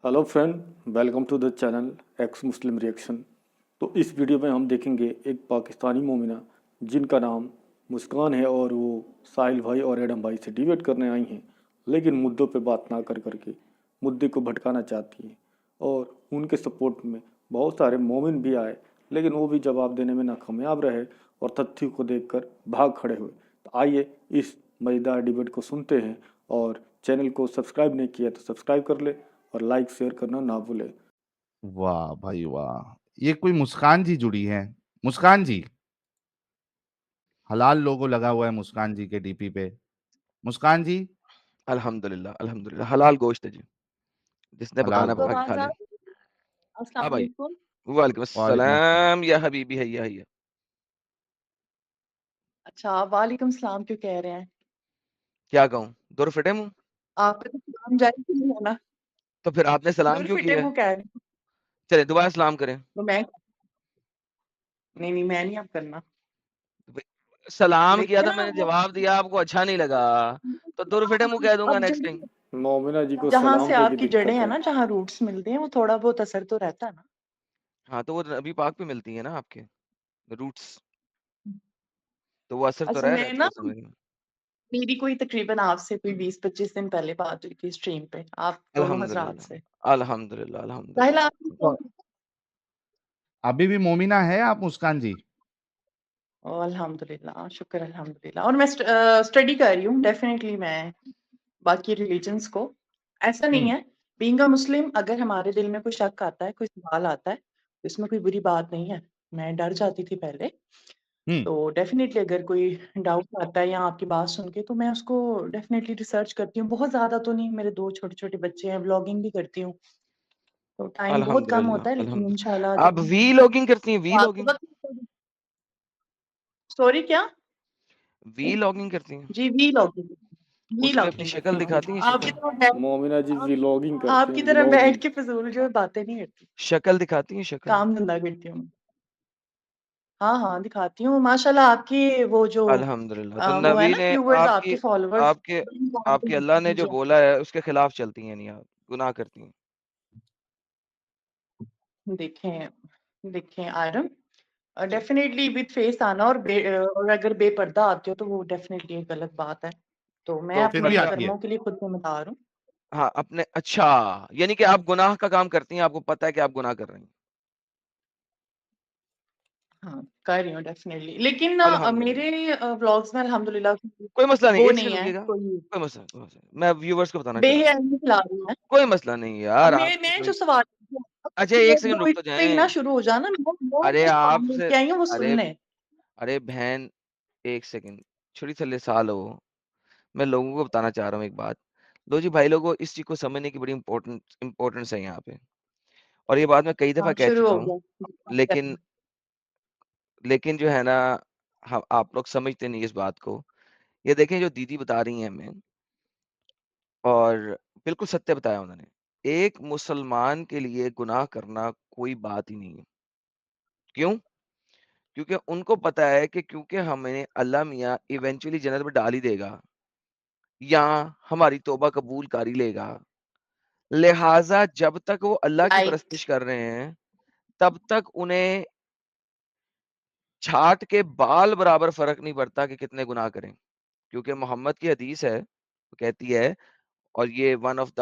Hello friend, welcome to the channel ex Muslim reaction. तो इस video में हम देखेंगे एक पाकिस्तानी मोमिना जिनका नाम मुस्कान है और वो साहिल भाई और एडम भाई से डिबेट करने आई हैं, लेकिन मुद्दों पे बात ना कर करके मुद्दे को भटकाना चाहती हैं। और उनके सपोर्ट में बहुत सारे मोमिन भी आए, लेकिन वो भी जवाब देने में नाकामयाब रहे और तथ्यों को देखकर भाग खड़े हुए। तो आइए इस मज़ेदार डिबेट को सुनते हैं। और चैनल को सब्सक्राइब नहीं किया तो सब्सक्राइब कर ले और लाइक शेयर करना ना भूले। वाह भाई वाह! ये कोई मुस्कान जी जुड़ी हैं। मुस्कान जी, हलाल लोगो लगा हुआ है मुस्कान जी के डीपी पे। मुस्कान जी, अल्हम्दुलिल्लाह, अल्हम्दुलिल्लाह हलाल गोश्त है जी, जिसने हलाल पकाना गोश्त। पका आपको के खा आवाज आ ले। रही है? अस्सलाम हाँ भाई, वालेकुम। वालेकुम वालेकुम अस्सलाम। अस्सलाम या हबीबी हैया हैया। अच्छा, आप वालेकुम सलाम क्यों कह रहे हैं? क्या कहूँ? दुर फिटे मुँह? आप पे तो सलाम जायज़ नहीं है ना। तो फिर आपने सलाम दुर क्यों फिटे किया है? मुँह कह रहे हैं। चलें दोबारा सलाम करें। तो मैं नहीं, मैं नहीं अब करना। ब सलाम किया लेकिन था मैंने जवाब दिया आपको अच्छा नहीं लगा, तो दुर फिटे मुँह कह दूँगा अब नेक्स्ट टाइम। मोमिना जी को जहाँ सलाम से पे भी आपकी जड़ें दिक्कत हैं है। ना, जहाँ रूट्स मिलते हैं, वो थोड़ा बहुत असर तो रहता है ना। हाँ, तो वो नबी पाक पे मिलती है ना आपके रूट्स, तो वो असर तो अच्छा, रहेगा मैं आपको ना समझ में। मेरी कोई तकरीबन आपसे कोई 20-25 दिन पहले बात हुई थी स्ट्रीम पे, आप दोनों हज़रात अल्हम्दुलिल्लाह, से। अल्हम्दुलिल्लाह, साहिल अल्हम्दुलिल्लाह। आपने तो अभी भी मोमिना है आप मुस्कान जी? ओह! अल्हम्दुलिल्लाह, शुक्र अल्हम्दुलिल्लाह। और मैं स्टडी कर रही हूँ डेफ़िनेटली मैं बाकी रिलीजन्स को। ऐसा नहीं हुँ, है, बीइंग अ मुस्लिम अगर हमारे दिल में कोई शक आता है, कोई सवाल आता है, तो इसमें कोई बुरी बात नहीं है। मैं डर जाती थी पहले, हुँ। तो डेफ़िनेटली अगर कोई डाउट आता है या आपकी बात सुन के तो मैं उसको डेफ़िनेटली रिसर्च करती हूँ। बहुत ज़्यादा तो नहीं, मेरे 2 छोटे-छोटे बच्चे हैं, व्लॉगिंग भी करती हूँ, तो टाइम बहुत कम अल्हम्दुलिल्लाह, होता है लेकिन इंशाल्लाह अल्हम्दुलिल्लाह। आप जब वीलॉगिंग करती हैं आपको वीलॉगिंग? वक़्त सॉरी क्या? वीलॉगिंग करती हैं? जी, व्लॉगिंग उसमें अपनी व्लॉगिंग शक्ल करती हूँ। दिखाती हैं आपकी शक्ल? तरह बैठ मोमिना जी आप व्लॉगिंग करते हैं, आपकी तरह व्लॉगिंग। बैठ के फ़िज़ूल जो है बातें नहीं करती। शक्ल दिखाती हैं शक्ल? काम-धंधा करती हूँ। हाँ, हाँ, दिखाती हूँ। माशाल्लाह आपकी वो जो अल्हम्दुलिल्लाह। तो वो है नबी ना ने व्यूअर्स आपकी आपके फॉलोवर्स आपके आपके अल्लाह ने जो जी। बोला है उसके खिलाफ चलती हैं नहीं आप, गुनाह करती हैं। देखें देखें आयरन डेफ़िनेटली विद फेस आना और अगर बेपर्दा आते हो तो वो डेफ़िनेटली एक गलत बात है। तो मैं तो फिर अपने भी मतलब आती है। कर्मों के लिए खुद ज़िम्मेदार हूँ। हाँ, अपने अच्छा, यानी कि आप गुनाह का काम करती हैं, आपको पता है कि आप गुनाह कर रही हैं। हाँ, कर रही हूँ डेफ़िनेटली। लेकिन अल्हम्दुलिल्लाह। मेरे व्लॉग्स में अल्हम्दुलिल्लाह कोई मसला नहीं, वो 1 नहीं सेकंड है, रुकिएगा। कोई कोई मसला नहीं, मैं व्यूअर्स को बताना चाह रहा हूँ। बेहयाई नहीं खिला रही मैं। कोई मसला नहीं अब यार, आपकी मैं कोई जो सवाल अच्छा 1 सेकंड रुक तो पे ही ना जाएँ। शुरू हो जाना, मैं अरे जो सवाल आपसे लेके आई हूँ वो अरे सुनने। अरे बहन 1 सेकंड, छुरी थल्ले साल हो। मैं लोगों को बताना चाह रहा हूँ एक बात। लो जी भाई लोगों इस चीज़ को समझने की बड़ी इम्पोर्टेंस है यहाँ पे। और ये बात मैं कई दफ़ा हाँ, कह शुरू चुका हो हूँ, गया। लेकिन लेकिन जो है ना ह आप लोग समझते नहीं इस बात को। ये देखें जो दीदी बता रही हैं हमें और बिल्कुल सत्य बताया उन्होंने। एक मुसलमान के लिए गुनाह करना कोई बात ही नहीं है। क्यों? क्योंकि उनको पता है कि क्योंकि हमें अल्लाह मियाँ इवेंचुअली जन्नत में डाल ही देगा या हमारी तौबा कबूल कर ही लेगा। लिहाज़ा जब तक वो अल्लाह की राइट। परस्तिश कर रहे हैं, तब तक उन्हें छाट के बाल बराबर फ़र्क नहीं पड़ता कि कितने गुनाह करें। क्योंकि मोहम्मद की हदीस है, वो कहती है और ये वन ऑफ द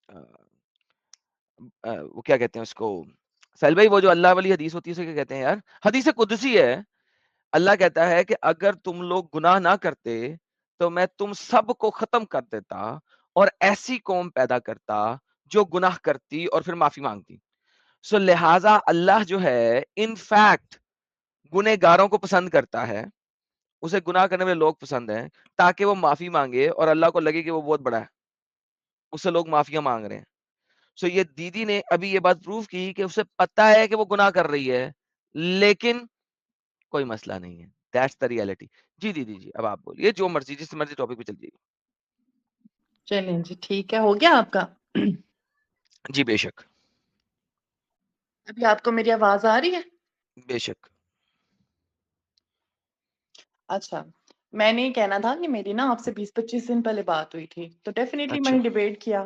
अ वो क्या कहते हैं उसको? साहिल भाई वो जो अल्लाह वाली हदीस होती है उसे क्या कहते हैं यार? हदीस कुदसी है। अल्लाह कहता है कि अगर तुम लोग गुनाह ना करते, तो मैं तुम सबको ख़त्म कर देता और ऐसी कौम पैदा करता जो गुनाह करती और फिर माफ़ी माँगती। सो लिहाज़ा अल्लाह जो है इन फैक्ट गुनहगारों को पसंद करता है। उसे गुनाह करने वाले लोग पसंद हैं, ताकि वो माफ़ी माँगे और अल्लाह को लगे कि वो बहुत बड़ा है। उससे लोग माफ़ियाँ माँग रहे हैं। सो ये दीदी ने अभी ये बात प्रूव की कि उसे पता है कि वो गुनाह कर रही है, लेकिन कोई मसला नहीं है। That's the reality. जी दीदी जी, अब आप बोलिए जो मर्ज़ी जिस मर्ज़ी टॉपिक पे चल जाइए। चलें जी, ठीक है, हो गया आपका? जी बेशक, अभी आपको मेरी आवाज़ आ रही है? बेशक। अच्छा, मैंने ये कहना था कि मेरी ना आपसे 20-25 दिन पहले बात हुई थी, तो डेफ़िनेटली अच्छा, मैंने डिबेट किया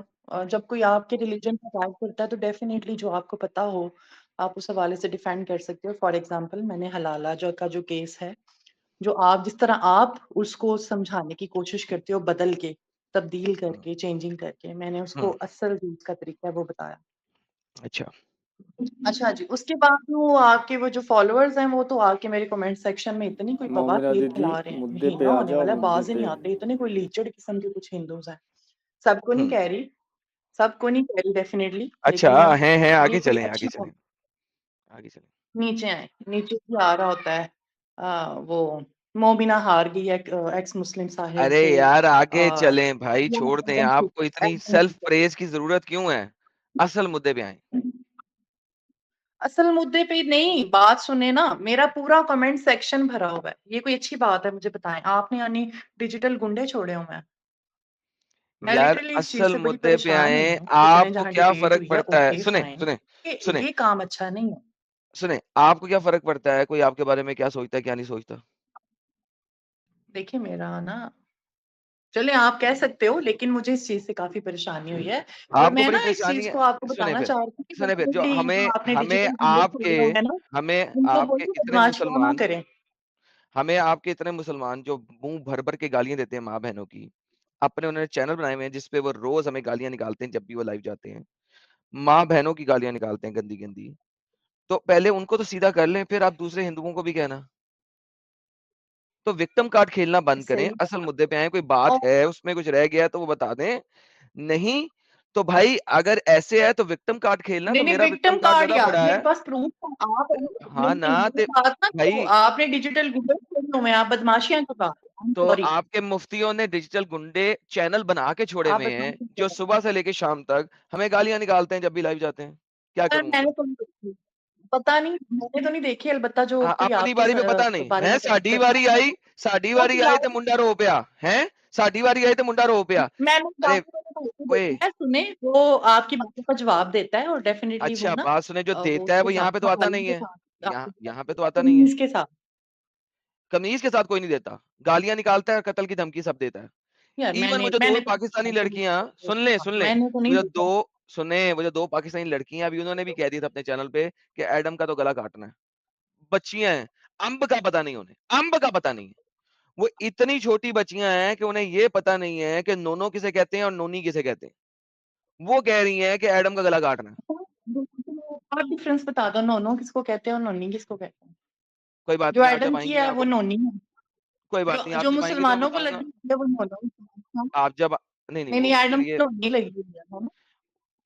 जब कोई आपके रिलीजन को अटैक करता है तो डेफिनेटली जो आपको पता हो आप उस हवाले से डिफेंड कर सकते हो। फॉर एग्जांपल मैंने हलाला जो केस है, जो आप जिस तरह आप उसको समझाने की कोशिश करते हो बदल के, तब्दील करके, चेंजिंग करके, मैंने उसको असल चीज का तरीका है वो बताया। अच्छा अच्छा जी, उसके बाद वो आपके वो जो फॉलोअर्स हैं वो तो आके मेरे कमेंट सेक्शन में इतनी कोई बवा मोमिना खीर दीदी खिला रहे हैं, मुद्दे पे महीना आ होने जाओ, वाला है, मुद्दे बाज ही पे। नहीं आते, इतने कोई लीचड़ किस्म के कुछ हिंदूज हैं। सबको नहीं हम्म कह रही, सबको नहीं कह रही डेफिनेटली, अच्छा लेकिन हैं आगे ये कोई चलें आगे अच्छा चलें आगे चलें। नीचे आए, नीचे से आ रहा होता है वो मोमिना हार गई है, एक्स मुस्लिम साहिब अरे जो यार आगे अ, चलें भाई, छोड़ दें, आपको इतनी सेल्फ प्रेज की जरूरत क्यों है? असल मुद्दे पे आए। असल मुद्दे पे नहीं, बात सुने ना, मेरा पूरा कमेंट सेक्शन भरा हुआ है, ये कोई अच्छी बात है? मुझे बताएं, आपने यानी डिजिटल गुंडे छोड़े हुए हैं? मैं यार लिटरली इस चीज असल से बड़ी मुद्दे पे परेशान आए, हुई हूँ, इतने आपको जहाँ क्या डिबेट फर्क हुई है, पड़ता है? ओके सुने फाइन, सुने सुने ये काम अच्छा नहीं है। सुने, आपको क्या फर्क पड़ता है कोई आपके बारे में क्या सोचता है क्या नहीं सोचता? देखिए मेरा ना, चले आप कह सकते हो, लेकिन मुझे इस चीज से काफी परेशानी हुई है और आपको मैं बड़ी ना इस परेशानी चीज है? को आपको सुने बताना फिर, चाह रही हूँ कि सुने फिर, जो डेफिनेटली जो हमें आपने हमें डिजिटल गुंडे आपके छोड़े हुए हैं ना, हमें उनको आपके बोलिए इतने बदमाशियां ना मुसलमान करें। हमें आपके इतने मुसलमान जो मुंह भर भर के गालियां देते हैं माँ बहनों की, अपने उन्होंने चैनल बनाए हुए हैं जिसपे वो रोज हमें गालियां निकालते हैं जब भी वो लाइव जाते हैं, माँ बहनों की गालियां निकालते हैं गंदी गंदी। तो पहले उनको तो सीधा कर लें, फिर आप दूसरे हिंदुओं को भी कहना। तो विक्टिम कार्ड खेलना बंद करें, सही असल मुद्दे पे आए। कोई बात और है उसमें कुछ रह गया है तो वो बता दें, नहीं तो भाई अगर ऐसे है तो विक्टिम कार्ड खेलना, नहीं तो नहीं, मेरा विक्टिम विक्टिम कार्ड कार्ड ज्यादा यार बड़ा मेरे है। पास प्रूफ है, आप है ना, हाँ नहीं ना ये बात ना करो, भाई, आपने डिजिटल गुंडे छोड़े हुए हैं, आप बदमाशियां कर रहे हो, तो सॉरी, आपके मुफ्तियों ने डिजिटल गुंडे चैनल बना के छोड़े आप हुए हैं बदमाशी कर जो रहे सुबह से लेके शाम तक हमें गालियां निकालते हैं जब भी लाइव जाते हैं। क्या हो। करूं मैंने उसमें? तो नहीं देखी, पता नहीं, मैंने तो नहीं देखी, अलबत्ता जो हाँ, कोई अपनी आपके बारी पे पता नहीं बारे है, में कमेंट साडी करता वारी है आई, साडी वो वारी आई तो लाइव, मुंडा रो पिया है, साडी वारी आई तो मुंडा रो पिया। मैंने अरे बाकी वाले भाई को ओए, देखा है, सुने वो आपकी बातों का जवाब देता है और डेफिनेटली वो अच्छा ना बात सुने, जो वो देता है उसके वो साथ यहाँ पे तो आता हवालों नहीं के है, साथ यहाँ पे तो आता नहीं है। इसके साथ, कमीज के साथ कोई नहीं देता, गालियां निकालता है, कत्ल की धमकी सब देता है। यार इवन वो जो दो मैंने तो पाकिस्तानी लड़कियां, सुन ले, मैंने तो नहीं वो जो देखा। दो सुने वो जो दो पाकिस्तानी लड़कियां, अभी उन्होंने भी कह दिया था अपने चैनल पे कि एडम का तो गला काटना है। बच्चियां हैं, अंब का पता नहीं उन्हें, अंब का पता नहीं है। वो इतनी छोटी बच्चियां हैं कि उन्हें ये पता नहीं है कि नोनो किसे कहते हैं और नोनी किसे कहते हैं। वो कह रही हैं कि एडम का गला काटना है। आप डिफरेंस बता दो, नोनो किसको कहते हैं और नोनी किसको कहते हैं? कोई बात जो नहीं, आप एडम जब की आएंगी मैं है वो आपको, नोनी है, कोई बात नहीं, जो आप जो जब आएंगी तो मैं मुसलमानों को बताऊंगा। लगी है वो नोनो है। आप जब, नहीं नहीं नहीं नहीं, वो एडम चलिए, को नोनी लगी हुई है ना?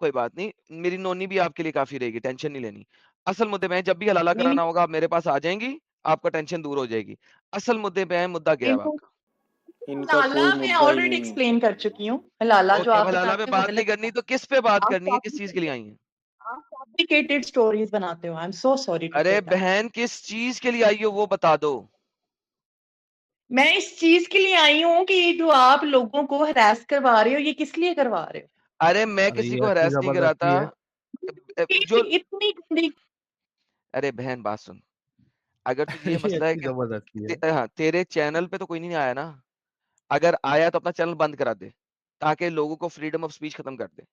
कोई बात नहीं, मेरी नोनी भी आपके लिए काफी रहेगी, टेंशन नहीं लेनी। असल मुद्दे पे है, जब भी हलाला नहीं नहीं, कराना होगा आप मेरे पास आ जाएंगी, आपका टेंशन दूर हो जाएगी। असल मुद्दे पे है, मुद्दा क्या है इनको आपका? इनका हलाला कोई मैं हाँ, मुद्दा ही ऑलरेडी नहीं है। एक्सप्लेन कर चुकी हूँ, हलाला जो ओके, अब आप हलाला पे बताते हो वो बात नहीं गलत करनी है। तो किस पे बात आप करनी है, किस चीज के लिए आई हैं? फैब्रिकेटेड स्टोरीज बनाते हो, I am so sorry to अरे से दैट। बहन, किस चीज के लिए आई हो वो बता दो। मैं इस चीज के लिए आई हूँ कि ये जो आप लोगों को हरास करवा रहे हो, ये किस लिए करवा रहे हो? अरे मैं अरे किसी ये को ऐसी हरास नहीं जबरदस्ती कराता। है। जो, इतनी गंदी, अरे बहन बात सुन, अगर तुझे ये ये मसला है ऐसी कि जबरदस्ती है। हाँ, तेरे चैनल पे तो कोई नहीं आया ना, अगर आया तो अपना चैनल बंद करा दे, ताकि लोगों को फ्रीडम ऑफ स्पीच खत्म कर दे।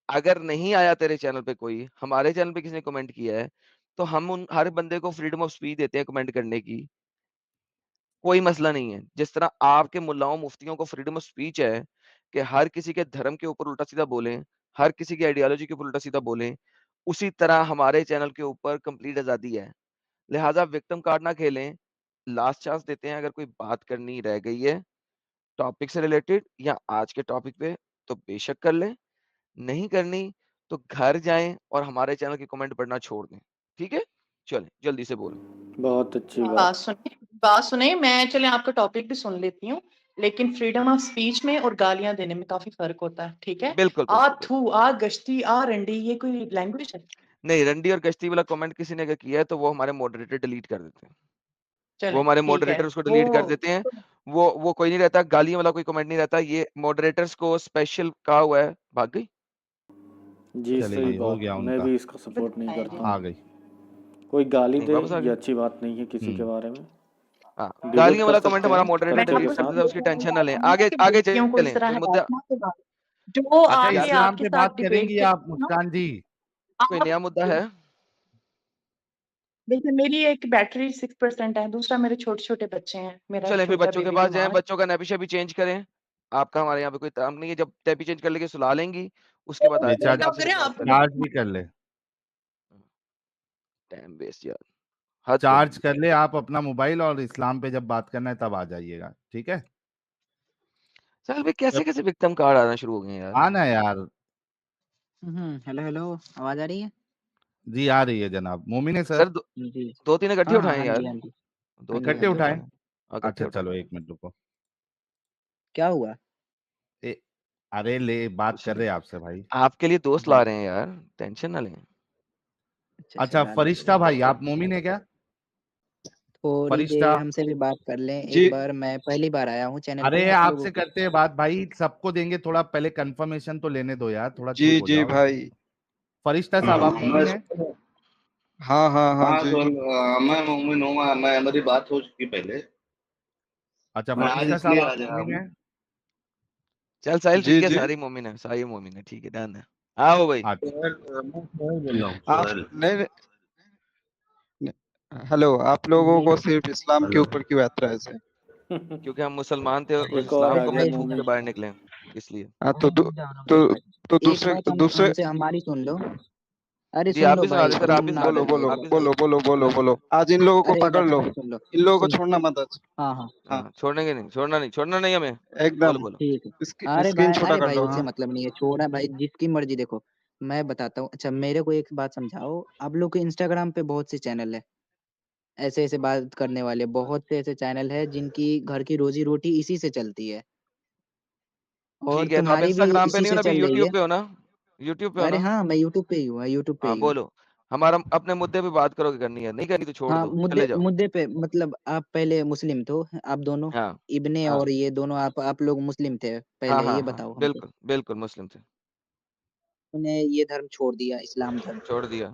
अगर नहीं आया तेरे चैनल पे कोई, हमारे चैनल पे किसी ने कमेंट किया है, तो हम उन हर बंदे को फ्रीडम ऑफ स्पीच देते हैं कमेंट करने की, कोई मसला नहीं है। जिस तरह आपके मुल्लाओं मुफ्तियों को फ्रीडम ऑफ स्पीच है कि हर किसी के धर्म के ऊपर उल्टा सीधा बोलें, हर किसी की आइडियोलॉजी के ऊपर उल्टा सीधा बोलें, उसी तरह हमारे चैनल के ऊपर कंप्लीट आजादी है। लिहाजा विक्टिम कार्ड ना खेलें, लास्ट चांस देते हैं, अगर कोई बात करनी रह गई है टॉपिक से रिलेटेड या आज के टॉपिक पे, तो बेशक कर लें, नहीं करनी तो घर जाएं और हमारे चैनल के कमेंट पढ़ना छोड़ दें। ठीक है, चलें जल्दी से बोलो। बहुत अच्छी बात। बात सुने, मैं चले आपका टॉपिक भी सुन लेती हूँ, लेकिन फ्रीडम ऑफ स्पीच में और गालियां देने में काफी फर्क होता है, ठीक है? बिल्कुल आ बिल्कुल बिल्कुल। थू, आ गश्ती, आ रंडी, ये कोई लैंग्वेज है? नहीं, रंडी और गश्ती वाला कमेंट किसी ने अगर किया है तो वो हमारे मॉडरेटर डिलीट कर देते हैं, वो चले हमारे ठीक है मॉडरेटर उसको वो, डिलीट कर देते हैं। वो कोई नहीं रहता, गालियां वाला कोई कमेंट नहीं रहता, ये मॉडरेटर्स को स्पेशल कहा हुआ है। भाग गई। जी चले सही गई, हो बात, गया मैं उनका, भी इसका सपोर्ट नहीं करता आ हूँ। गई। कोई गाली नहीं, दे वापस आ ये गई। अच्छी बात नहीं है किसी के बारे में, हाँ, डिलीट गालियां कर वाला कमेंट सकते हमारा हैं मॉडरेटर मैं कंट्री के डिलीट आपको कर साथ। देता है, उसकी टेंशन ना लें। आगे कि आगे लड़कियों को चलें, इस तरह जो मुद्दा, हरासना के बारे जो अच्छा, आके इस्लाम आपके पे साथ बात डिबेट करेंगी आप करते हैं ना, मुस्कान जी? कोई आप नया मुद्दा है? देखिए मेरी एक बैटरी 6% है, दूसरा मेरे छोटे-छोटे बच्चे हैं, मेरा एक चलें फिर छोटा बच्चों के बेबी पास जाएँ, बीमार है। बच्चों का नेपी-शेपी चेंज करें। आपका हमारे यहाँ पे कोई काम नहीं है, जब नेपी चेंज कर लेंगे सुला लेंगी, उसके बाद आ बेचारा जाएँगे क्या आपसे करें कुछ बात आप? करने। चार्ज भी कर ले, टाइम वेस्ट यार, हद कर चार्ज दी। कर ले आप अपना मोबाइल, और इस्लाम पे जब बात करना है तब आ जाइएगा, ठीक है? साहिल भाई जब कैसे-कैसे विक्टिम कार्ड आना शुरू हो गए हैं यार? आना यार। हेलो, हेलो, आवाज़ आ रही है? जी, आ रही है जनाब। मोमिन है सर सर? दो जी। 2-3 इकट्ठे हाँ, हाँ, उठाएँ हाँ यार, जी, हाँ जी। 2-3 हाँ इकट्ठे इकट्ठे जी, हाँ उठाएँ? जी। उठाएँ। हाँ, इकट्ठे अच्छा उठाएँ। चलो 1 मिनट रुको। क्या हुआ? ए अरे ले, बात कुछ कर नहीं, रहे हैं आपसे भाई। आपके लिए दोस्त ला जी। रहे हैं यार, टेंशन ना लें। अच्छा, अच्छा, ला लेंगे, फरिश्ता ला भाई, लेंगे। आप मोमिन है क्या? थोड़ी फरिश्ता? देर हमसे भी बात कर लें जी एक बार, मैं पहली बार आया हूँ चैनल पे अरे आप लोगों आपसे के। करते हैं बात भाई, सबको देंगे, थोड़ा पहले कंफर्मेशन तो लेने दो यार, थोड़ा जी चुप हो जी जाओ। भाई। फरिश्ता साहब, आप मोमिन है? हाँ हाँ हाँ हाँ जी। मैं मोमिन हूँ। मैं हमारी बात हो चुकी पहले। अच्छा, मैं आज फरिश्ता साहब इसलिए आप आज आया मोमिन हूँ। है? चल साहिल जी ठीक है, जी। सारी मोमिन है, सारी मोमिन है, ठीक है, डन है। आओ भाई। अच्छा, मैं सोहेल बोल रहा हूँ, आप सोहेल। नहीं हेलो, आप लोगों जी। को सिर्फ इस्लाम के हेलो। ऊपर क्यों ऐतराज है? क्योंकि हम मुसलमान थे और एक और इस्लाम आ को गया भाई अपने मुँह मोमिन। से बाहर निकले, इसलिए। हाँ भाई रुक जाओ ना तो भाई। तो एक बात हम दूसरे हमसे हमारी सुन लो। अरे जी, सुन आप लो भी सुना भाई, दें सर, आप तुम भी सुना बोलो दें, बोलो आप भी बोलो सुना बोलो बोलो दें। बोलो। आज इन लोगों को अरे पकड़ बच्चे लो, भाई सुन लो। इन लोगों को सुन छोड़ना मत आज। हाँ, हाँ, हाँ हाँ, छोड़ना नहीं हमें। बोलो, एकदम। बोलो। ठीक है। स्क्रीन छोटा अरे कर भाई लो। उससे हाँ मतलब नहीं है, छोड़ा भाई जिसकी मर्ज़ी देखो। मैं बताता हूँ, अच्छा मेरे को एक बात समझाओ, आप लोग के इंस्टाग्राम पे बहुत से चैनल है, ऐसे-ऐसे बात करने वाले, बहुत से ऐसे चैनल है जिनकी घर की रोज़ी-रोटी इसी से चलती है। और ठीक है, तो आप तुम्हारी भी इंस्टाग्राम पे इसी नहीं हो से ना, अभी चल रही यूट्यूब है। पे हो ना? यूट्यूब पे हो अरे ना? हाँ, मैं यूट्यूब पे ही हूँ, यूट्यूब पे हाँ, ही हूँ। बोलो। हमारा अपने मुद्दे पे बात करोगे, करनी है, नहीं करनी तो छोड़ हाँ, दो, मुद्दे चले जाओ। मुद्दे पे मतलब आप पहले मुस्लिम तो आप दोनों, हाँ, इब्ने हाँ। और ये दोनों आप लोग मुस्लिम थे हाँ, पहले, हाँ, ये हाँ, बताओ हमको। बिल्कुल, बिल्कुल मुस्लिम थे, तूने ये धर्म छोड़ दिया, इस्लाम धर्म। छोड़ दिया।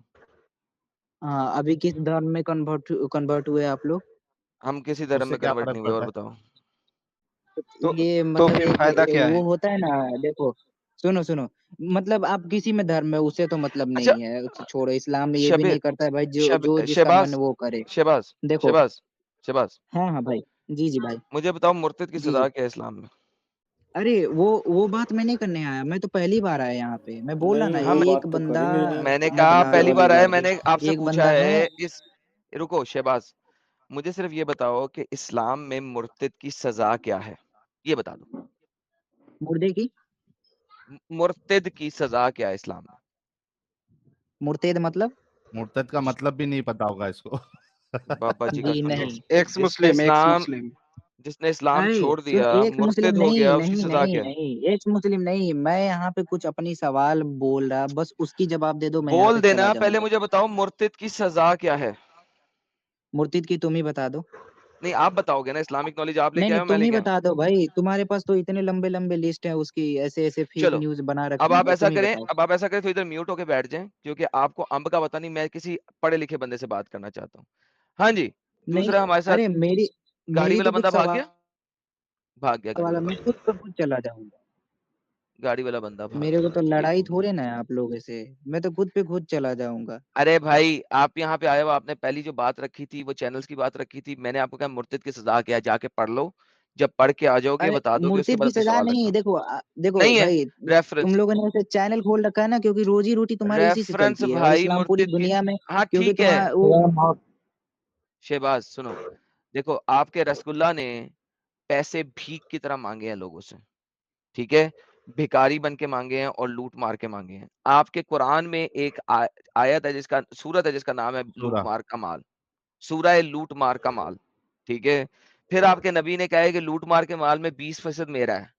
हाँ, अभी किस धर्म में कन्वर्ट हुए आप लोग? हम किसी धर्म उससे में क्या कन्वर्ट फर्क नहीं हुए, और पड़ता है? बताओ? तो ये तो मतलब फिर एक फायदा क्या वो है? होता है ना, देखो, सुनो, मतलब आप किसी में धर्म में, उससे तो मतलब अच्छा, नहीं है, छोड़ो, इस्लाम ये भी शबीर नहीं करता है भाई, जो जो जिसका मन शहबाज वो करे। शहबाज देखो शहबाज शहबाज हाँ, हाँ भाई। जी, जी भाई। मुझे बताओ, मुर्तिद की जी, सज़ा जी। क्या है इस्लाम में? अरे वो बात मैं नहीं करने आया, मैं तो पहली बार आया यहाँ पे। मैं बोला ना, नहीं, हम हम एक बात तो बंदा करेंगे ना मैंने मैं कहा बता रहा पहली हूँ, बार आया, गाली-गलौज। मैंने आपसे एक पूछा बंदा है। है इस रुको शहबाज, मुझे सिर्फ ये बताओ कि इस्लाम में मुर्तिद की सज़ा क्या है? ये बता दो। मुर्दे की मुर्तिद की सज़ा क्या है इस्लाम में? मुर्तेद मतलब? मुर्तद का मतलब भी नहीं पता होगा इसको। बाबा जी जी कसम, नहीं। एक्स मुस्लिम, एक्स मुस्लिम। जिसने इस्लाम अरे छोड़ सुन, दिया, एक मुस्लिम मुर्तिद हो नहीं, गया, उसकी नहीं, सज़ा नहीं, क्या है? नहीं, एक मुस्लिम नहीं, मैं यहाँ पे कुछ अपनी सवाल बोल रहा, बस उसकी जवाब दे दो, मैं यहाँ बोल से चला देना, पहले जाऊँगा। मुझे बताओ मुर्तिद की सज़ा क्या है? मुर्तिद की तुम ही बता दो। नहीं, आप बताओगे ना, इस्लामिक नॉलेज आप नहीं, लेके आए नहीं, हो, मैं तुम ही लेके आया हूँ? बता दो भाई, तुम्हारे पास तो इतने लंबे-लंबे लिस्ट है उसकी, ऐसे-ऐसे फेक चलो, न्यूज़ बना अब रखी आप है, ऐसा तुम ही करें बताओ। अब आप ऐसा करें तो इधर म्यूट होके बैठ जाएँ, क्योंकि आपको अम्ब का पता नहीं, मैं किसी पढ़े-लिखे बंदे से बात करना चाहता हूँ। हाँ जी, नहीं, दूसरा हमारे साथ अरे मेरी गाड़ी मेरी वाला तो बंदा कुछ भाग सवाल गया? भाग गया गाड़ी वाला, वाला मैं बंदा। खुद ब खुद चला जाऊँगा। गाड़ी वाला बंदा भाग मेरे को गया, तो ठीक लड़ाई हो गया। थोड़े ना है आप लोगों से, मैं तो खुद पे खुद चला जाऊँगा। अरे भाई, आप यहाँ पे आए हो, आपने पहली जो बात रखी थी, वो चैनल्स की बात रखी थी, मैंने आपको कहा मुर्तिद की सज़ा क्या है, जाके पढ़ लो। जब पढ़ के आ जाओगे, अरे बता दोगे, उसके मुर्तिद बाद की अपने सज़ा सवाल नहीं, रखना। देखो नहीं है, भाई, तुम रेफ़रेंस लोगों ने ऐसे चैनल खोल रखा है ना, क्योंकि रोज़ी-रोटी तुम्हारी इसी से रेफ़रेंस चलती है, और भाई इस्लाम पूरी मुर्तिद की, दुनिया में, हाँ, क्योंकि ठीक है। वो शहबाज़ सुनो, देखो आपके रसगुल्ला ने पैसे भीख की तरह माँगे हैं लोगों से, ठीक है? भिखारी बन के माँगे हैं और लूट मार के माँगे हैं। आपके कुरान में एक आयत है, जिसका सूरत है, जिसका नाम है लूट सूरा। मार का माल, सूरा ए लूट मार का माल, ठीक है? फिर आपके नबी ने कहा है कि लूट मार के माल में 20% मेरा है।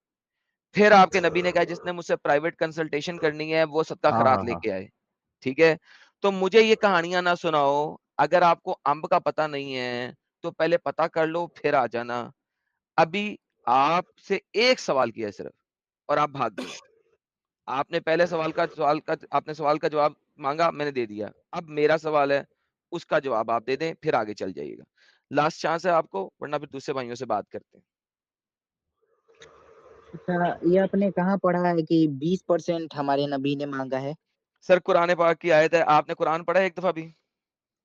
फिर आपके नबी ने कहा जिसने मुझसे प्राइवेट कंसल्टेशन करनी है, वो सदका हाँ, खैरात हाँ, हाँ। लेके आए, ठीक है? तो मुझे ये कहानियाँ ना सुनाओ, अगर आपको अम्ब का पता नहीं है, तो पहले पता कर लो, फिर आ जाना। अभी आपसे एक सवाल किया है सिर्फ, और आप भाग गए। आपने पहले आपने सवाल का जवाब माँगा, मैंने दे दिया। अब मेरा सवाल है, उसका जवाब आप दे दें, फिर आगे चल जाइएगा। लास्ट चांस है आपको, वरना फिर दूसरे भाइयों से बात करते हैं। अच्छा, ये आपने कहाँ पढ़ा है कि 20% हमारे नबी ने मांगा है? सर कुरान पाक की आयत है, आपने कुरान पढ़ा है एक दफा भी?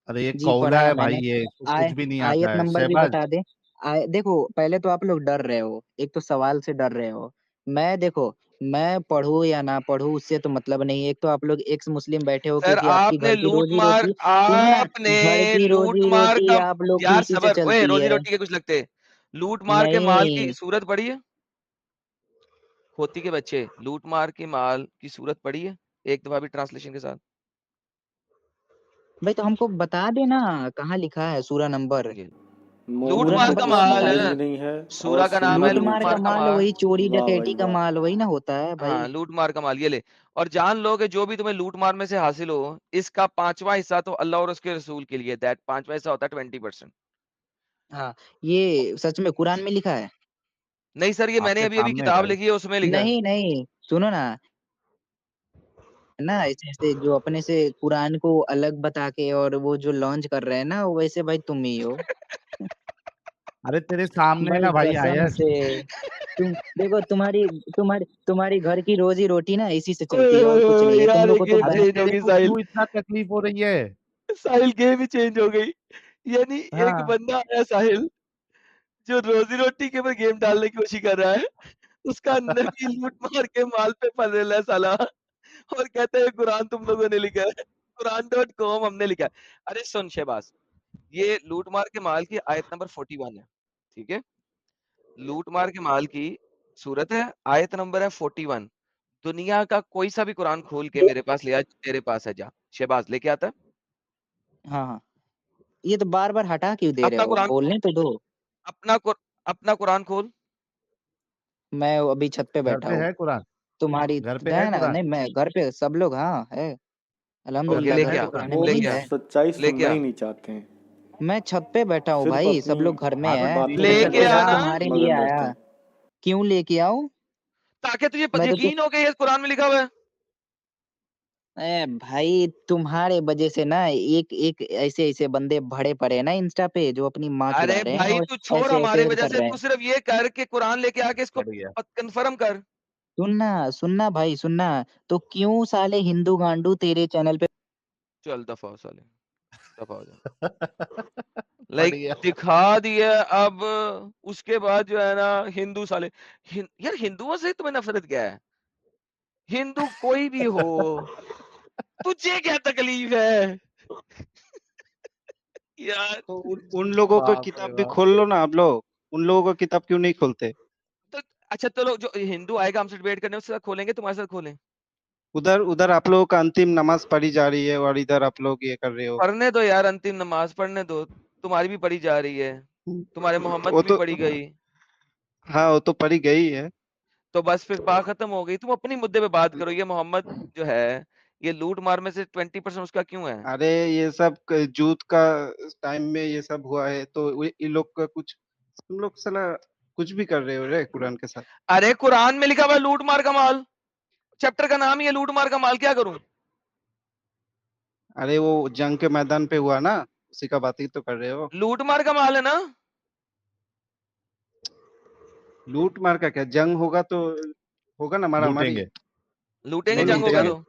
अरे ये जी कौला पढ़ा है मैंने। भाई, ये इसको आय कुछ भी नहीं आयत आता है। नंबर भी शहबाज, बता दें। देखो पहले तो आप लोग डर रहे हो, एक तो सवाल से डर रहे हो। मैं देखो, मैं पढ़ूं या ना पढ़ूं उससे तो मतलब नहीं है। एक तो आप लोग एक्स मुस्लिम बैठे हो सर क्योंकि आपकी आपने घर की लूट रोजी मार, रोटी, सुनना, घर आपने की लूट रोजी मार रोटी का, आप लोग की यार इसी से सबर, ओए चलती रोजी है। रोटी के कुछ लगते, लूट मार के माल की नहीं सूरत पड़ी है? खोती के बच्चे, लूट मार के माल की सूरत पड़ी है एक दफा भी ट्रांसलेशन के साथ? भाई, तो हमको बता देना कहाँ लिखा है सूरा नंबर। ये लूट सूरा मोमिन मार को नंबर का तो कुछ आप माल बता नॉलेज दो। है, ही नहीं है और सूरा का नाम है सुनना लूट भी लूट मार नहीं का मार का चाहते। माल माल। वही चोरी वाह डकैती भाई का वाह। माल वही ना होता है भाई। हाँ, लूट मार का माल, ये ले। और जान लो कि जो भी तुम्हें लूट मार में से हासिल हो, इसका 5वां हिस्सा तो अल्लाह और उसके रसूल के लिए, दैट 5वां हिस्सा होता है 20%। हाँ, ये सच में कुरान में लिखा है? नहीं सर, ये मैंने आपके अभी अभी सामने है किताब भाई। लिखी है, उसमें लिखा है। नहीं नहीं, सुनो ना, ना ऐसे ऐसे जो अपने से कुरान को अलग बता के और वो जो लॉन्च कर रहे हैं ना, वैसे भाई तुम ही हो। अरे तेरे सामने है भाई ना भाई कसम आयत। से, तुम देखो, तुम्हारी घर की रोजी रोटी ना इसी से ओए चलती है और ओए कुछ ओए नहीं है। तुम यार, लोग ये को तो गेम अरे चेंज हो तेरे गई को साहिल। क्यों इतना तकलीफ हो रही है? साहिल, गेम ही चेंज हो गई। यानी एक हाँ बंदा आया साहिल, जो रोजी रोटी के ऊपर गेम डालने की कोशिश कर रहा है, उसका नबी लूट मार के माल पे फंसेला है साला, और कहता है कुरान तुम लोगों ने लिखा है, कुरान.com हमने लिखा है। अरे सुन शहबाज, ये लूट मार के माल की आयत नंबर 41 है, ठीक है? लूट मार के माल की सूरत है, आयत नंबर है 41। दुनिया का कोई सा भी कुरान खोल के मेरे पास ले आ, तेरे पास है, जा शहबाज लेके आता है। हाँ हाँ, ये तो बार बार हटा क्यों दे रहे अपना हो? कुरान, बोलने तो दो। अपना कुर, अपना कुरान खोल। मैं अभी छत पे घर बैठा पे हूँ। है कुरान? तुम्हारी घर पे है है ना? कुरान? नहीं, मैं घर पे, सब लोग हाँ है। ओके, अल्हम्दुलिल्लाह घर लेके पे आ, कुरान लेके मजीद मोमिन आ, है। सच्चाई लेके सुनना आ, ही नहीं चाहते हैं, मैं छत पे बैठा हूँ सिर्फ भाई, सब अपनी लोग घर में हाँ तो है। बातों में लेके मैं आ बस ना, तुम्हारे लिए मगन आया। रहते हैं। क्यों लेके आऊं? ताकि तुझे मैं तो यकीन हो कि ये कुरान में लिखा हुआ है। भाई तुम्हारे वजह से ना एक एक ऐसे ऐसे बंदे भड़े पड़े हैं ना इंस्टा पे, जो अपनी माँ अरे चिढ़ा रहे हैं भाई और तू छोड़ ऐसे हमारे ऐसे वजह कर से, रहे तू हैं। सिर्फ ये कर कि कुरान लेके आके इसको बढ़ गया। कंफर्म कर। सुनना सुनना भाई सुनना, तो क्यों साले हिंदू गांडू तेरे चैनल पे चल दफा हो साले, दफा हो जा। बढ़ लाइक गया। दिखा दिया अब, उसके बाद जो है ना हिंदू साले, यार हिंदुओं से तुम्हें नफरत क्या है? हिंदू कोई भी हो, तुझे क्या तकलीफ है? यार तो उन लोगों का बाप रे किताब भी बाप। खोल लो ना आप लोग। उन लोगों का किताब क्यों नहीं खोलते? तो अच्छा, तो लोग जो हिंदू आएगा हमसे डिबेट करने, उसके साथ खोलेंगे, तुम्हारे साथ खोलें? उधर उधर आप लोगों का अंतिम नमाज पढ़ी जा रही है और इधर आप लोग ये कर रहे हो। पढ़ने दो यार, अंतिम नमाज पढ़ने दो, तुम्हारी भी पढ़ी जा रही है, तुम्हारे मोहम्मद वो की भी तो, पढ़ी गई, हाँ वो तो पढ़ी गई है। तो बस फिर बात खत्म हो गई। तुम अपनी मुद्दे पे बात करो। ये मोहम्मद जो है, ये लूट मार में से 20% उसका क्यों है? अरे ये सब जूत का टाइम में ये सब हुआ है, तो इन लोग का कुछ, तुम लोग साला कुछ भी कर रहे हो रे कुरान के साथ। अरे कुरान में लिखा हुआ है लूट मार का माल, चैप्टर का नाम ही है लूट मार का माल, क्या करूं? अरे वो जंग के मैदान पे हुआ ना, उसी का बात ही तो कर रहे हो। लूट मार का माल है ना? लूट मार का क्या, जंग होगा तो होगा ना मारा मारी। लूटेंगे। लूटेंगे, नहीं नहीं, जंग होगा जंग तो।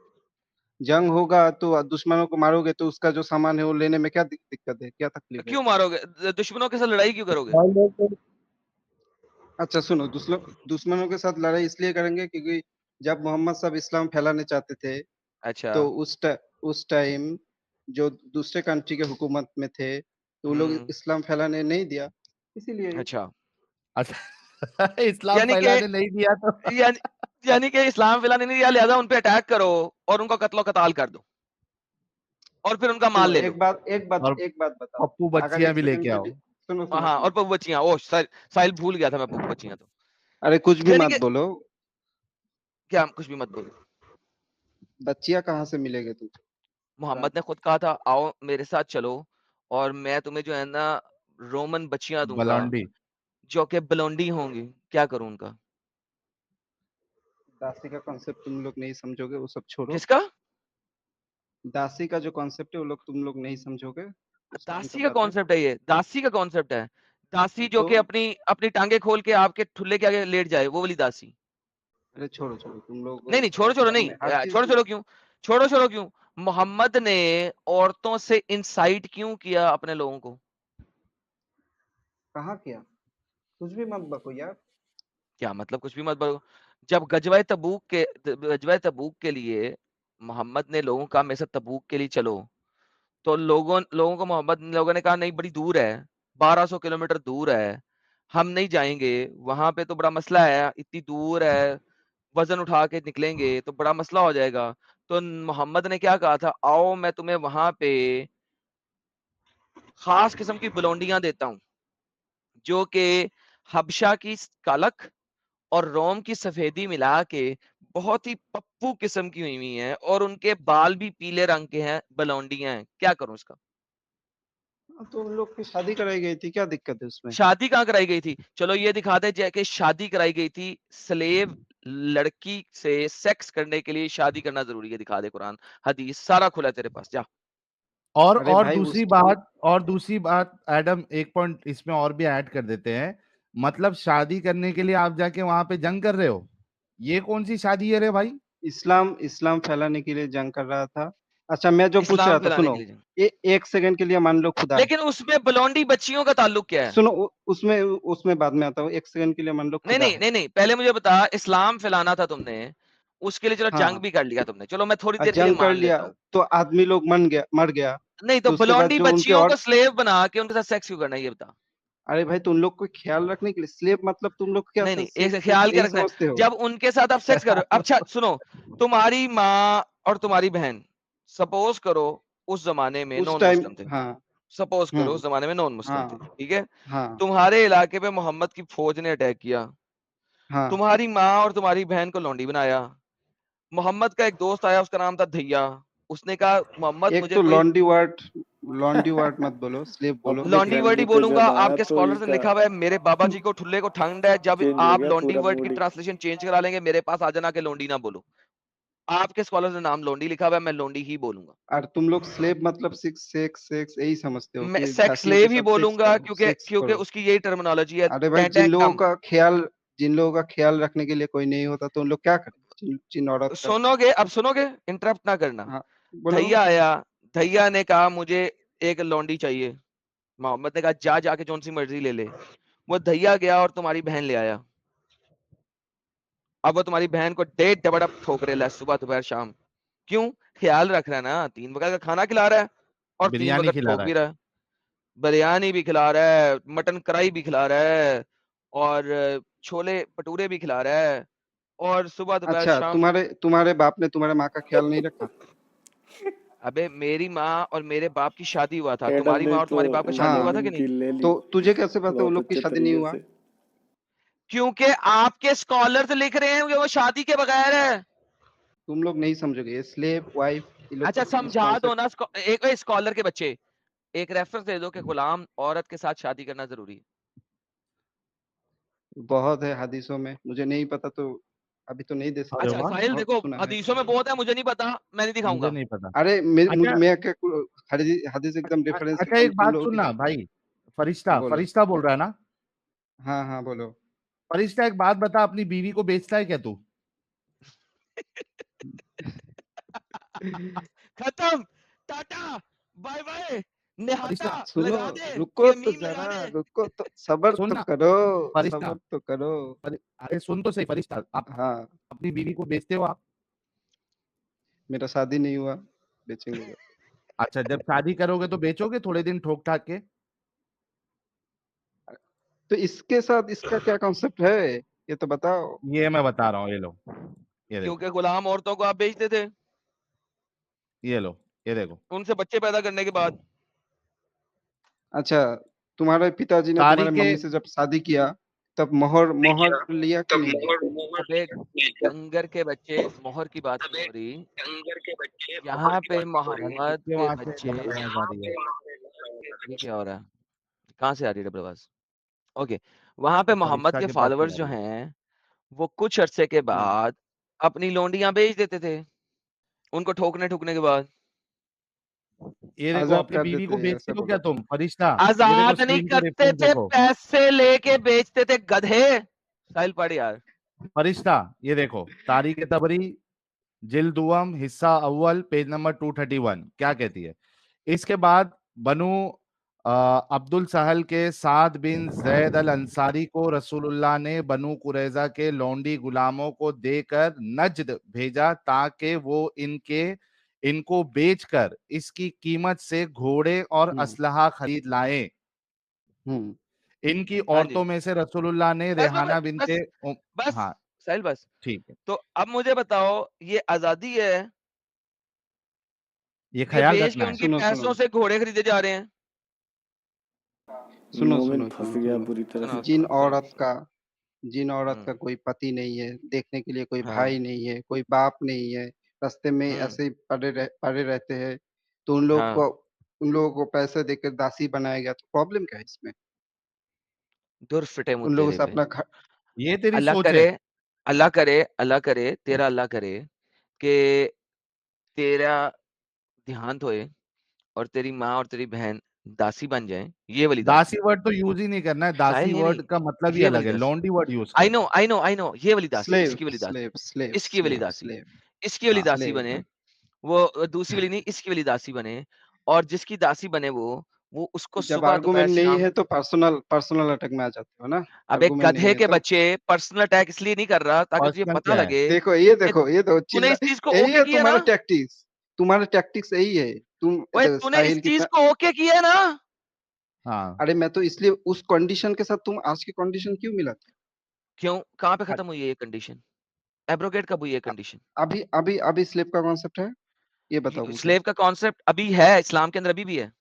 जंग होगा तो दुश्मनों को मारोगे तो उसका जो सामान है वो लेने में क्या दिक्कत है, क्या तकलीफ है? क्यों मारोगे? दुश्मनों के साथ लड़ाई क्यों करोगे? अच्छा सुनो, दुश्मनों के साथ लड़ाई इसलिए करेंगे क्योंकि जब मोहम्मद साहब इस्लाम फैलाने चाहते थे, अच्छा। तो उस टाइम जो दूसरे कंट्री के हुकूमत में थे, तो वो लोग हम्म। इस्लाम फैलाने नहीं दिया, इसीलिए। अच्छा, अच्छा इस्लाम यानी कि फैलाने नहीं दिया तो यानी यानी कि इस्लाम फैलाने नहीं दिया, लिहाजा उन पे अटैक करो और उनका कत्लो कताल कर दो और फिर उनका माल सुनो, ले लो। और एक बात बताओ। पप्पू अगर बच्चियां भी लेके एक्सीडेंटली, आओ। सुनो सुनो हाँ, और सुनो, पप्पू बच्चियां, ओ साहिल भूल गया था मैं, पप्पू बच्चियां तो। अरे कुछ भी यानी मत कि बोलो। क्या, कुछ भी मत बोलो? बच्चियां कहाँ से मिलेगी तुमको? मोहम्मद ने खुद कहा था, आओ मेरे साथ चलो और मैं तुम्हें जो है ना रोमन बच्चियां दूंगा, बलौंडी। जो कि ब्लोंडी होंगी। क्या करूं उनका? दासी का कॉन्सेप्ट तुम लोग नहीं समझोगे, वो सब छोड़ो। किसका? दासी का जो कॉन्सेप्ट है वो लोग तुम लोग नहीं समझोगे, उस टाइम का दासी का बात है। कॉन्सेप्ट है ये, दासी का कॉन्सेप्ट है। दासी जो तो कि अपनी अपनी टांगे खोल के आपके ठुल्ले के आगे लेट जाए, वो वाली दासी। अरे छोड़ो छोड़ो तुम लोग नहीं छोड़ो बाद नहीं में हर चीज छोड़ो क्यों? मोहम्मद ने औरतों से इंसाइट क्यों किया अपने लोगों को? कहाँ किया? कुछ भी मत बको यार। क्या मतलब कुछ भी मत बोलो? जब गजवा तबूक के लिए मोहम्मद ने लोगों का मेरे साथ तबूक के लिए चलो, तो लोगों को लोगों ने कहा नहीं बड़ी दूर है, 1200 किलोमीटर दूर है, हम नहीं जाएंगे वहां पे, तो बड़ा मसला है, इतनी दूर है, वजन उठा के निकलेंगे तो बड़ा मसला हो जाएगा। तो मोहम्मद ने क्या कहा था, आओ मैं तुम्हें वहां पे खास किस्म की बलौंडियां देता हूं, जो कि हबशा की कालक और रोम की सफेदी मिला के बहुत ही पप्पू किस्म की हुई है, और उनके बाल भी पीले रंग के हैं, बलौंडियां हैं। क्या करूं इसका? तो उन लोग की शादी कराई गई थी, क्या दिक्कत है उसमें? शादी कहाँ कराई गई थी? चलो ये दिखा दे कि शादी कराई गई थी। स्लेव लड़की से सेक्स करने के लिए शादी करना जरूरी है, दिखा दे कुरान हदीस, सारा खुला है तेरे पास, जा। अरे और भाई दूसरी बात एडम, एक पॉइंट इसमें और भी ऐड कर देते हैं। मतलब शादी करने के लिए आप जाके वहां पे जंग कर रहे हो, ये कौन सी शादी है रे भाई? इस्लाम फैलाने के लिए जंग कर रहा था। अच्छा मैं जो पूछ इस्लाम रहा था फैलाने सुनो, के लिए जंग। एक सेकंड के लिए मान लो खुदा है। लेकिन उसमें बलौंडी बच्चियों का ताल्लुक क्या है? सुनो उसमें बाद में आता हूँ। एक सेकंड के लिए मान लो खुदा है। नहीं, पहले मुझे बता, इस्लाम फैलाना था तुमने, उसके लिए चलो जंग हाँ भी कर लिया तुमने, चलो मैं थोड़ी देर के लिए जंग कर मान लिया लेता हूँ। तो आदमी लोग मर गया। नहीं तो तो उसके बाद बलौंडी जो उनके बच्चियों और को स्लेव बना के उनके साथ सेक्स क्यों करना है, ये बता। अरे भाई तो उन लोग को ख्याल रखने के लिए स्लेव मतलब तुम लोग क्या नहीं, एक सिर्फ ख्याल क्या यही रखना है, समझते हो? जब उनके साथ आप सेक्स करो। अच्छा सुनो, तुम्हारी माँ और तुम्हारी बहन, सपोज करो उस जमाने में उस नॉन टाइम मुस्लिम थे, हाँ सपोज करो उस हम्म जमाने में नॉन मुस्लिम थे, हाँ ठीक है? हाँ तुम्हारे इलाके पे मोहम्मद की फौज ने अटैक किया, हाँ तुम्हारी माँ और तुम्हारी बहन को लौंडी बनाया। मोहम्मद का एक दोस्त आया, उसका नाम था धैया, उसने कहा मोहम्मद एक मुझे तो कोई लॉन्डी वर्ड मत बोलो, स्लेव बोलो। अपनी लॉन्डी वर्ड ही फैमिली पे बोलूंगा। जब आया आपके तो स्कॉलर से इनका लिखा हुआ है, मेरे बाबा जी को ठुल्ले को ठंड है, जब चेंज हो आप गया लॉन्डी पूरा वर्ड की मूड ही। ट्रांसलेशन चेंज करा लेंगे, मेरे पास आ जाना कि लॉन्डी ना बोलो। आपके स्कॉलर से नाम लॉन्डी लिखा हुआ है, मैं लॉन्डी ही बोलूंगा। और तुम लोग स्लेव मतलब सेक्स यही समझते हो मैं कि सेक्स दासियों के स्लेव ही साथ सेक्स बोलूंगा, करो, क्योंकि सेक्स करो। उसकी यही टर्मिनोलॉजी है, अरे भाई टें टें कम। जिन लोगों का ख्याल रखने के लिए कोई नहीं होता तो उन लोग क्या करें? जिन औरत का सुनोगे, इंटरप्ट ना करना। हाँ बोलो। धैया आया, धैया ने कहा मुझे एक लॉन्डी चाहिए। मोहम्मद ने कहा जाके जोन सी मर्जी ले ले। वो धैया गया और तुम्हारी बहन ले आया। अब वो तुम्हारी बहन को डेढ़ डबड़ ठोक रहे है, सुबह दोपहर शाम। क्यों? ख्याल रख रहा है ना, 3 वक्त का खाना खिला रहा है और 3 बिरयानी वक्त खिला ठोक रहा भी है। रहा है। बिरयानी भी खिला रहा है, मटन कढ़ाई भी खिला रहा है, और छोले भटूरे भी खिला रहा है, और सुबह दोपहर अच्छा शाम। तुम्हारे बाप ने तुम्हारे माँ का ख्याल नहीं रखा? अबे मेरी माँ और मेरे बाप की शादी हुआ था, एडम तुम्हारी ने माँ और तो तुम्हारे बाप का शादी हुआ था हाँ कि नहीं? ज़मीन की ले ली तो तुझे कैसे पता वो लोग बहुत की अच्छे शादी नहीं तरीके हुआ? से। क्योंकि आपके स्कॉलर्स लिख रहे हैं कि वो शादी के बगैर है। तुम लोग नहीं समझोगे, ये स्लेव वाइफ ये लोग अच्छा इस समझा दो कॉन्सेप्ट ना, एक स्कॉलर के बच्चे एक रेफरेंस दे दो कि गुलाम औरत के साथ शादी करना जरूरी है। बहुत है हदीसों में, मुझे नहीं पता तो अभी तो नहीं दे अरे सकता, अच्छा वाह, लेकिन साहिल बहुत देखो, सुना है। हदीसों में बहुत है, मुझे नहीं पता, मैं नहीं मुझे दिखाऊंगा। नहीं पता। अरे अच्छा मैं क्या हदीस एकदम रेफरेंस अच्छा, एकदम एक तुम बात लोग सुनना दिखाता हूँ। भाई, फरिश्ता बोलो। फरिश्ता बोल रहा है ना? हाँ हाँ बोलो। फरिश्ता एक बात बता, अपनी बीवी को बेचता है क्या तू? खत्म, टाटा, बाय बाय, फरिश्ता निहाता, सुनो, लगा दे रुको ये तो मीम लगा जरा, दे। रुको तो, सबर सुन तो ना करो, फरिश्ता, सबर तो करो। अरे सुन तो सही फरिश्ता, आप हाँ अपनी बीवी को बेचते हो आप? मेरा शादी नहीं हुआ, बेचेंगे तो। अच्छा, जब शादी करोगे तो बेचोगे थोड़े दिन ठोक ठाक के? तो इसके साथ इसका क्या कॉन्सेप्ट है, ये तो बताओ। ये मैं बता रहा हूँ, ये लो, ये देखो, क्योंकि गुलाम औरतों को आप बेचते थे, ये लो, ये देखो। उनसे बच्चे पैदा करने के बाद। अच्छा तुम्हारे पिताजी ने तुम्हारे तारीख मम्मी से जब शादी किया तब मोहर मोहर लिया कि नहीं लिया? अबे डंगर के बच्चे, मोहर की बात नहीं हो रही यहाँ पे। मोहम्मद किसके के वहां से बच्चे, डबल आवाज आ रही है? ये क्या हो रहा है? कहाँ से आ रही है डबल आवाज? ओके, वहां पे मोहम्मद फरिश्ता के के पास से फॉलोअर्स आ जो रही है। हैं, वो कुछ अरसे के बाद अपनी लौंडियां बेच देते थे, उनको ठोकने ठुकने के बाद। ये देखो, आजाद अपनी कर बीवी देते को हैं बेचते ऐसा हो क्या बोलो। तुम फरिश्ता? ये देखो, आजाद नहीं स्क्रीन पे करते रेफरेंस थे, देखो। पैसे लेके बेचते थे, गधे। साहिल पढ़ यार। फरिश्ता, ये देखो तारीख तबरी जिल्द दुआम हिस्सा अव्वल पेज नंबर 231 क्या कहती है। इसके बाद बनु अब्दुल सहल के साद बिन जैद अल अंसारी को रसूलुल्लाह ने बनु कुरैजा के लौंडी गुलामों को देकर नज्द भेजा ताकि वो इनको बेचकर इसकी कीमत से घोड़े और हम्म असलहा खरीद लाएं। हम्म इनकी हाँ जी। औरतों में से रसूलुल्लाह ने रेहाना बस बिनते बस हाँ साहिल बस। ठीक है, तो अब मुझे बताओ, ये आजादी है, ये ये ख्याल बेच के रखना है। उनकी सुनो पैसों सुनो से घोड़े खरीदे जा रहे हैं। सुनो मोमिन सुनो फंस सुनो गया सुनो बुरी तरह सुनो से। जिन सुनो औरत सुनो का जिन औरत हम्म का कोई पति नहीं है, देखने के लिए कोई हाँ भाई नहीं है, कोई बाप नहीं है, रास्ते में हम्म ऐसे ही पड़े रहते हैं, तो उन लोगों को पैसे देकर दासी बनाया गया, तो प्रॉब्लम क्या है इसमें? दूर फिटे मुंह उन लोगों तेरे से पे। अपना घर ये तेरी अल्लाह सोच करे, है। अल्लाह करे, तेरा अल्लाह करे कि तेरा देहांत होए और तेरी माँ और तेरी बहन दासी बन जाए, ये वाली दासी। दासी वर्ड तो यूज ही नहीं करना है, साहिल दासी ये वर्ड नहीं, का मतलब ही ये अलग वाली है, दासी। लॉन्डी वर्ड यूज आई कर। No I know I know, ये वाली दासी, स्लेव इसकी वाली दासी, स्लेव स्लेव इसकी वाली स्लेव दासी, स्लेव इसकी वाली हाँ दासी स्लेव बने, वो दूसरी वाली नहीं, इसकी वाली दासी बने, और जिसकी दासी बने वो उसको जब सुबह दोपहर आर्गुमेंट नहीं शाम। है तो पर्सनल अटैक में आ जाते हो ना। अबे आर्गुमेंट नहीं गधे है के तो बच्चे, पर्सनल अटैक इसलिए नहीं कर रहा ताकि तुझे पर्सनल पता क्या है? लगे कि ये देखो तूने चिल्ला, इस चीज को यही ओके है किया ना। तुम्हारा टैक्टिक्स यही है। तुम ओए देखो तूने इस साहिल चीज कितना, को ओके किया ना। हाँ, अरे मैं तो इसलिए उस कंडीशन के साथ तुम आज की कंडीशन क्यों मिला था? क्यों, कहाँ पे अ- खत्म हुई है ये कंडीशन? एब्रोगेट कब हुई है कंडीशन? अभी स्लेव का कॉन्सेप्ट है, ये बताओ मुझे। स्लेव का कॉन्सेप्ट अभी है, इस्लाम के अंदर अभी भी है।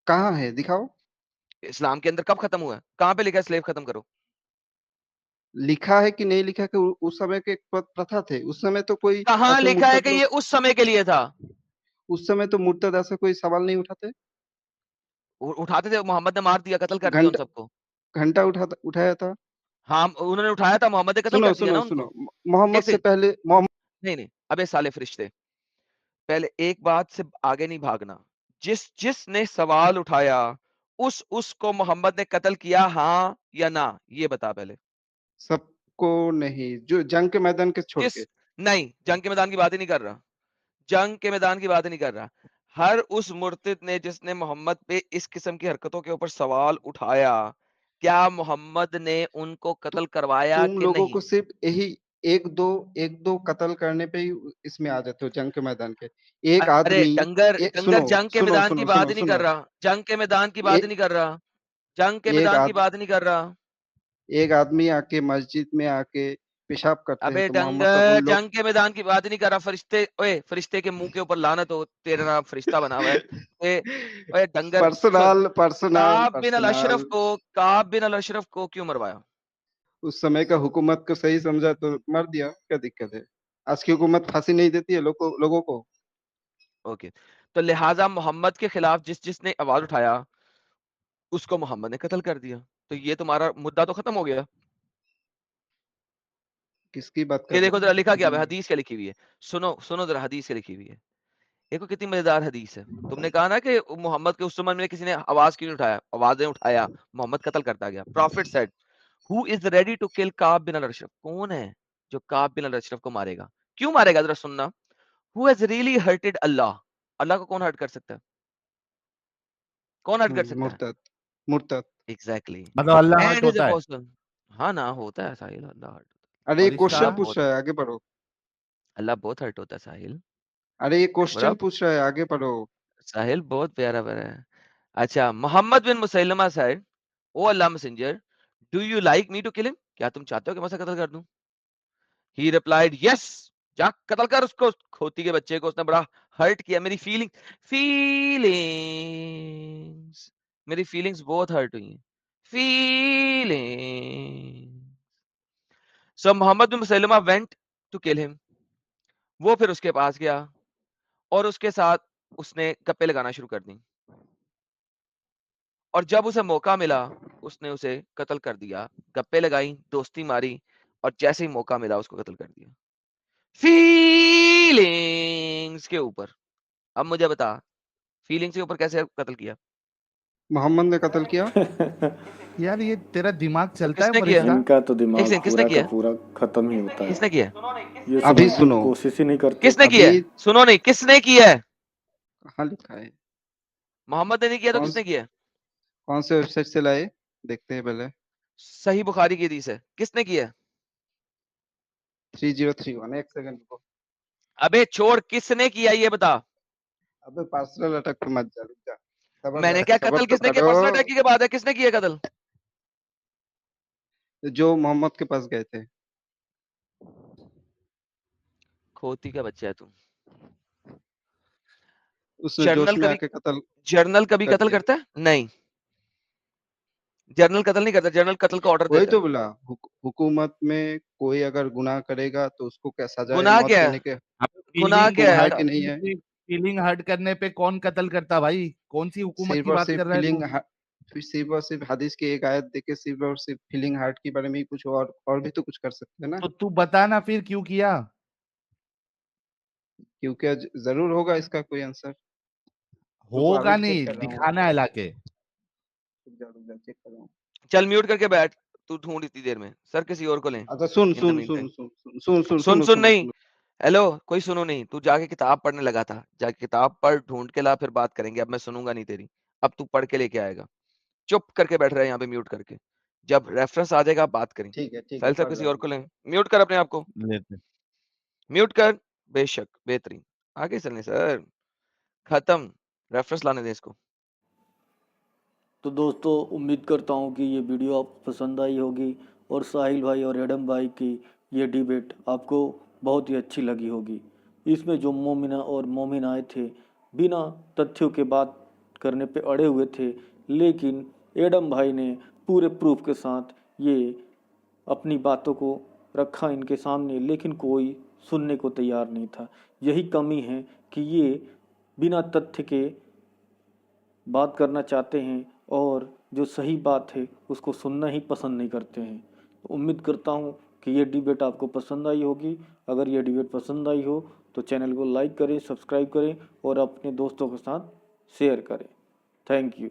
कहाँ है दिखाओ। इस्लाम के अंदर कब खत्म हुआ है? कहाँ पे लिखा है स्लेव खत्म करो? लिखा है कि नहीं लिखा है कि उस समय के एक प्रथा थे, उस समय तो कोई कहाँ ऐसे लिखा है मुर्तद कि ये लोग, उस समय के लिए था? उस समय तो मुर्तद ऐसा कोई सवाल नहीं उठाते। उठाते थे, मोहम्मद ने मार दिया, कत्ल कर दिया उन घंटा सबको। घंटा उठाया था। हाँ उन्होंने उठाया था, मोहम्मद ने कत्ल सुनो कर दिया सुनो ना सुनो उनको। मोहम्मद एक से सेकंड, पहले मोहम्मद नहीं नहीं, अबे साले फरिश्ते, पहले एक बात से आगे नहीं भागना। जिसने सवाल उठाया उसको मोहम्मद ने कत्ल किया, हाँ या ना, ये बता पहले। सबको नहीं, जो जंग के मैदान के छोड़ जिस के। नहीं, जंग के मैदान की बात ही नहीं कर रहा, जंग के मैदान की बात ही नहीं कर रहा। हर उस मुर्तिद ने जिसने मोहम्मद पे इस किस्म की हरकतों के ऊपर सवाल उठाया, क्या मोहम्मद ने उनको कत्ल करवाया तुम कि लोगों नहीं? को सिर्फ यही एक दो कत्ल करने पे ही इसमें आ जाते हो जंग के मैदान के। एक अरे आदमी डंगर एक डंगर, सुनो जंग के सुनो मैदान की सुनो बात सुनो ही नहीं कर सुनो रहा, जंग के मैदान की बात ही ए, नहीं कर रहा, जंग के एक मैदान की आद, बात नहीं कर रहा। एक आदमी आके मस्जिद में आके पेशाब करते हैं अबे तो मोहम्मद साहब डंगर, उन लोग जंग के मैदान की बात ही नहीं कर रहा। फरिश्ते, ओए फरिश्ते के मुंह के ऊपर लानत हो, तेरा नाम फरिश्ता बना हुआ है। ओए ओए डंगर, सुन, पर्सनल पर्सनल पर्सनल काब बिन अल अशरफ को क्यों मरवाया? उस समय का हुकूमत को सही समझा तो मर दिया, क्या दिक्कत है? आज की हुकूमत फांसी नहीं देती है लोगों को। ओके, तो लिहाजा मोहम्मद के खिलाफ जिसने आवाज उठाया उसको मोहम्मद ने कत्ल कर दिया। तो ये तुम्हारा मुद्दा तो खत्म हो गया। किसकी बात कर ये रहे देखो हो? जरा लिखा क्या है, हदीस क्या लिखी हुई है। सुनो सुनो जरा, हदीस क्या लिखी हुई है। देखो कितनी मजेदार हदीस है। तुमने कहा ना कि मोहम्मद के उस समय में किसी ने आवाज क्यों नहीं उठाया, आवाजें उठाया, मोहम्मद कत्ल करता गया। Prophet said, who is ready to kill Kab bin al Ashraf? कौन है जो काब बिन अल अशरफ को मारेगा? क्यों मारेगा, जरा सुनना। हु हैज रियली हर्टेड अल्लाह? अल्लाह को कौन हर्ट कर सकता है? कौन हर्ट कर सकता है? मुर्तद मुर्तद। एग्जैक्टली, मतलब अल्लाह हर्ट एंड हिज होता है। अपोस्टल। हाँ ना, होता है साहिल, अल्लाह हर्ट होता अरे ये और इसका है। क्वेश्चन अल्लाह पूछ बहुत, रहा है, आगे बढ़ो। अल्लाह बहुत हर्ट होता है साहिल। अरे ये बड़ा क्वेश्चन पूछ रहा है, आगे बढ़ो। साहिल बहुत प्यारा प्यारा है। अच्छा, Muhammad bin Maslama said, O Allah messenger, do you like me to kill him? क्या तुम चाहते हो कि मैं उसे कत्ल कर दूं? ही रिप्लाइड, यस, जा कत्ल कर उसको, खोती के बच्चे को, उसने बड़ा हर्ट किया मेरी फीलिंग्स, मेरी फीलिंग्स बहुत हर्ट हुई हैं, feeling. So Muhammad bin Maslama went to kill him. वो फिर उसके पास गया और उसके साथ उसने गप्पे लगाना शुरू कर दी, और जब उसे मौका मिला उसने उसे कत्ल कर दिया। गप्पे लगाई, दोस्ती मारी, और जैसे ही मौका मिला उसको कत्ल कर दिया, फीलिंग्स के ऊपर। अब मुझे बता, फीलिंग्स के ऊपर कैसे कत्ल किया? मोहम्मद ने कत्ल किया। यार ये तेरा दिमाग चलता है किसने किया? फरिश्ता? इनका तो एक दिमाग सेकंड, किसने पूरा का किया? पूरा खत्म ही होता है। किसने किया? ये अभी समझने की सुनो। कोशिश ही नहीं करते। किसने किया है? अभी सुनो नहीं, किसने किया है? कहाँ लिखा है? मोहम्मद ने नहीं किया तो कौन किसने किया है? कौन से वेबसाइट से लाए? देखते हैं पहले। सही बुखारी की हदीस है, किसने किया है? 3031 एक सेकंड रुको। अबे छोड़, किसने किया ये बता। अबे पर्सनल अटैक पे मत जा, रुक जा। सबर मैंने कर, क्या सबर कत्ल तो किसने किया? करो। पर्सनल अटैक की बात है, किसने किया कत्ल? जो मोहम्मद के पास गए थे। खोती का बच्चा है तू। उसने जोश जर्नल में कभी आके कत्ल जर्नल कभी कर कत्ल दिया। करता है? नहीं, जर्नल कत्ल नहीं करता, जर्नल कत्ल का ऑर्डर वही देता तो है। बोला, हुकूमत में कोई अगर गुनाह करेगा तो उसको क्या सजाए गुनाह मौत क्या है? देने के गुनाह हुकुम क्या है है? कि नहीं है? फीलिंग हर्ट करने पे कौन कत्ल करता भाई? कौन सी हुकूमत सिर्फ की और बात सिर्फ कर रहा है तू? फिर सिर्फ और सिर्फ हदीस की एक आयत देके सिर्फ और सिर्फ फीलिंग हार्ट के बारे में ही कुछ और भी तो कुछ कर सकते हैं ना। तो तू बता ना फिर क्यों किया? क्योंकि जरूर होगा इसका कोई आंसर। रुको होगा अभी चेक नहीं, कर रहा हूँ। दिखाना है लाके। रुक जा चेक कर रहा हूँ। चल म्यूट करके बैठ, तू ढूंढ इतनी देर में। सर किसी और को लें अच्छा सुन इन द सुन मीन सुन टाइम। सुन सुन सुन सुन सुन सुनो सुन सुनो नहीं, सुनो। हेलो कोई सुनो नहीं, तू जाके किताब पढ़ने लगा था, जाके किताब पढ़, ढूंढ के ला, फिर बात करेंगे। अब मैं सुनूंगा नहीं तेरी, अब तू पढ़ के लेके आएगा। चुप करके बैठ रहा है यहाँ पे म्यूट करके। जब रेफरेंस आ जाएगा आप बात करें। ठीक है साहिल साहब पढ़ किसी रहा और हूँ। को लें, म्यूट कर अपने आप को, लेते म्यूट कर। बेशक, बेहतरीन। आगे चलने सर, खत्म। रेफरेंस लाने दें इसको। तो दोस्तों उम्मीद करता हूँ कि ये वीडियो आपको पसंद आई होगी और साहिल भाई और एडम भाई की ये डिबेट आपको बहुत ही अच्छी लगी होगी। इसमें जो मोमिना और मोमिन आए थे बिना तथ्यों के बात करने पे अड़े हुए थे, लेकिन एडम भाई ने पूरे प्रूफ के साथ ये अपनी बातों को रखा इनके सामने, लेकिन कोई सुनने को तैयार नहीं था। यही कमी है कि ये बिना तथ्य के बात करना चाहते हैं और जो सही बात है उसको सुनना ही पसंद नहीं करते हैं। तो उम्मीद करता हूँ कि ये डिबेट आपको पसंद आई होगी। अगर ये डिबेट पसंद आई हो तो चैनल को लाइक करें, सब्सक्राइब करें और अपने दोस्तों के साथ शेयर करें। Thank you.